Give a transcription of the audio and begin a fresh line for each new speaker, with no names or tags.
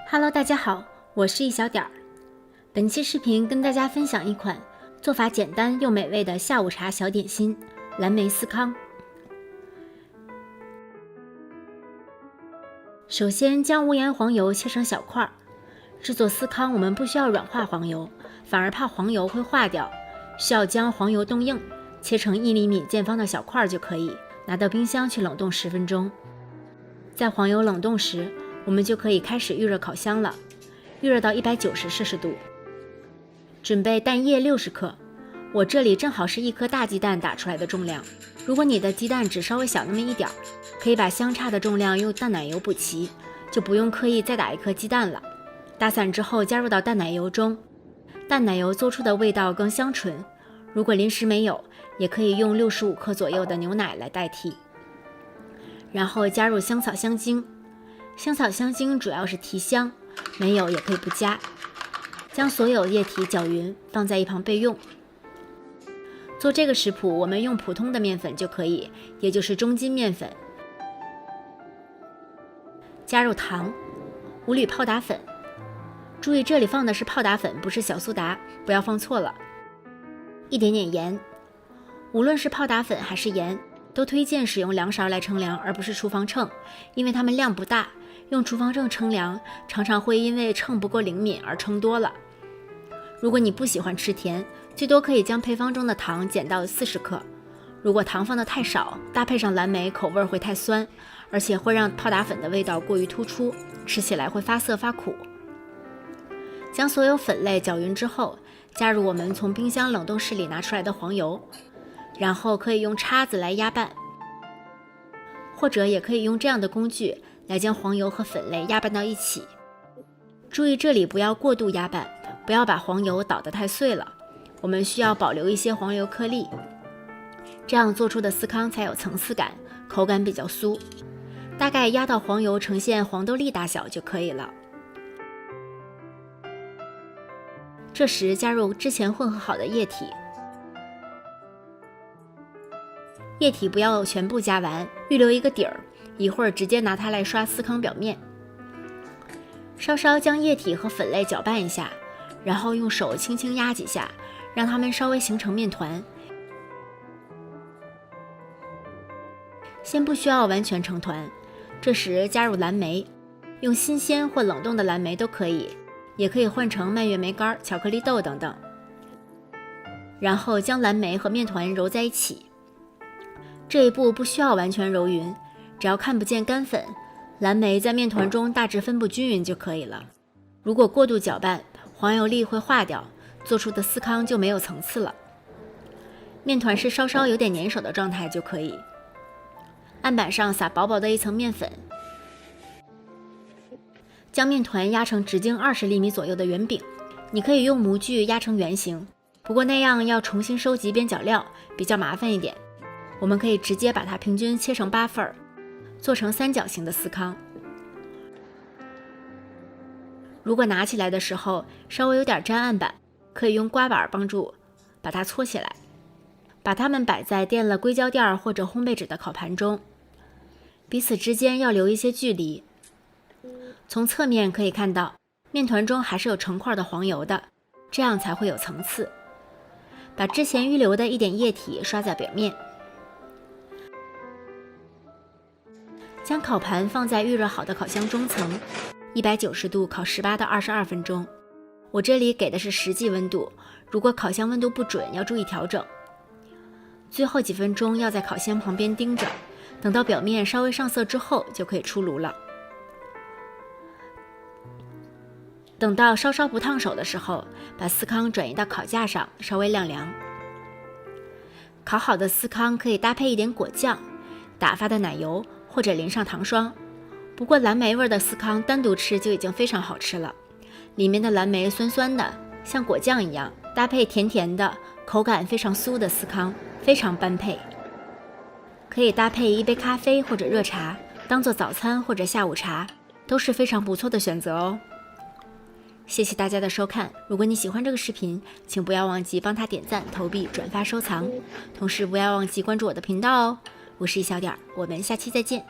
Hello， 大家好，我是一小点儿。本期视频跟大家分享一款做法简单又美味的下午茶小点心——蓝莓司康。首先将无盐黄油切成小块。制作司康我们不需要软化黄油，反而怕黄油会化掉，需要将黄油冻硬，切成1厘米见方的小块就可以，拿到冰箱去冷冻10分钟。在黄油冷冻时，我们就可以开始预热烤箱了，预热到190摄氏度。准备蛋液60克，我这里正好是1颗大鸡蛋打出来的重量。如果你的鸡蛋只稍微小那么一点，可以把相差的重量用淡奶油补齐，就不用刻意再打1颗鸡蛋了。打散之后加入到淡奶油中，淡奶油做出的味道更香醇。如果临时没有，也可以用65克左右的牛奶来代替。然后加入香草香精。香草香精主要是提香，没有也可以不加。将所有液体搅匀，放在一旁备用。做这个食谱我们用普通的面粉就可以，也就是中筋面粉。加入糖、5缕泡打粉，注意这里放的是泡打粉，不是小苏打，不要放错了。一点点盐，无论是泡打粉还是盐，都推荐使用量勺来称量，而不是厨房秤，因为它们量不大。用厨房秤称量，常常会因为秤不够灵敏而称多了。如果你不喜欢吃甜，最多可以将配方中的糖减到40克。如果糖放的太少，搭配上蓝莓，口味会太酸，而且会让泡打粉的味道过于突出，吃起来会发涩发苦。将所有粉类搅匀之后，加入我们从冰箱冷冻室里拿出来的黄油，然后可以用叉子来压拌，或者也可以用这样的工具来将黄油和粉类压拌到一起。注意这里不要过度压拌，不要把黄油捣得太碎了，我们需要保留一些黄油颗粒，这样做出的司康才有层次感，口感比较酥。大概压到黄油呈现黄豆粒大小就可以了。这时加入之前混合好的液体，液体不要全部加完，预留一个底儿，一会儿直接拿它来刷司康表面。稍稍将液体和粉类搅拌一下，然后用手轻轻压几下，让它们稍微形成面团。先不需要完全成团，这时加入蓝莓，用新鲜或冷冻的蓝莓都可以，也可以换成蔓越莓干、巧克力豆等等。然后将蓝莓和面团揉在一起。这一步不需要完全揉匀，只要看不见干粉，蓝莓在面团中大致分布均匀就可以了。如果过度搅拌，黄油粒会化掉，做出的司康就没有层次了。面团是稍稍有点粘手的状态就可以。案板上撒薄薄的一层面粉，将面团压成直径20厘米左右的圆饼。你可以用模具压成圆形，不过那样要重新收集边角料，比较麻烦一点。我们可以直接把它平均切成8份，做成三角形的司康。如果拿起来的时候稍微有点沾案板，可以用刮板帮助把它搓起来。把它们摆在垫了硅胶垫或者烘焙纸的烤盘中，彼此之间要留一些距离。从侧面可以看到，面团中还是有成块的黄油的，这样才会有层次。把之前预留的一点液体刷在表面。将烤盘放在预热好的烤箱中层，190度烤18到22分钟。我这里给的是实际温度，如果烤箱温度不准，要注意调整。最后几分钟要在烤箱旁边盯着，等到表面稍微上色之后就可以出炉了。等到稍稍不烫手的时候，把司康转移到烤架上，稍微晾凉。烤好的司康可以搭配一点果酱、打发的奶油，或者淋上糖霜。不过蓝莓味的司康单独吃就已经非常好吃了，里面的蓝莓酸酸的，像果酱一样，搭配甜甜的，口感非常酥的司康，非常般配。可以搭配一杯咖啡或者热茶，当做早餐或者下午茶，都是非常不错的选择哦。谢谢大家的收看，如果你喜欢这个视频，请不要忘记帮它点赞、投币、转发、收藏，同时不要忘记关注我的频道哦。我是一小点儿，我们下期再见。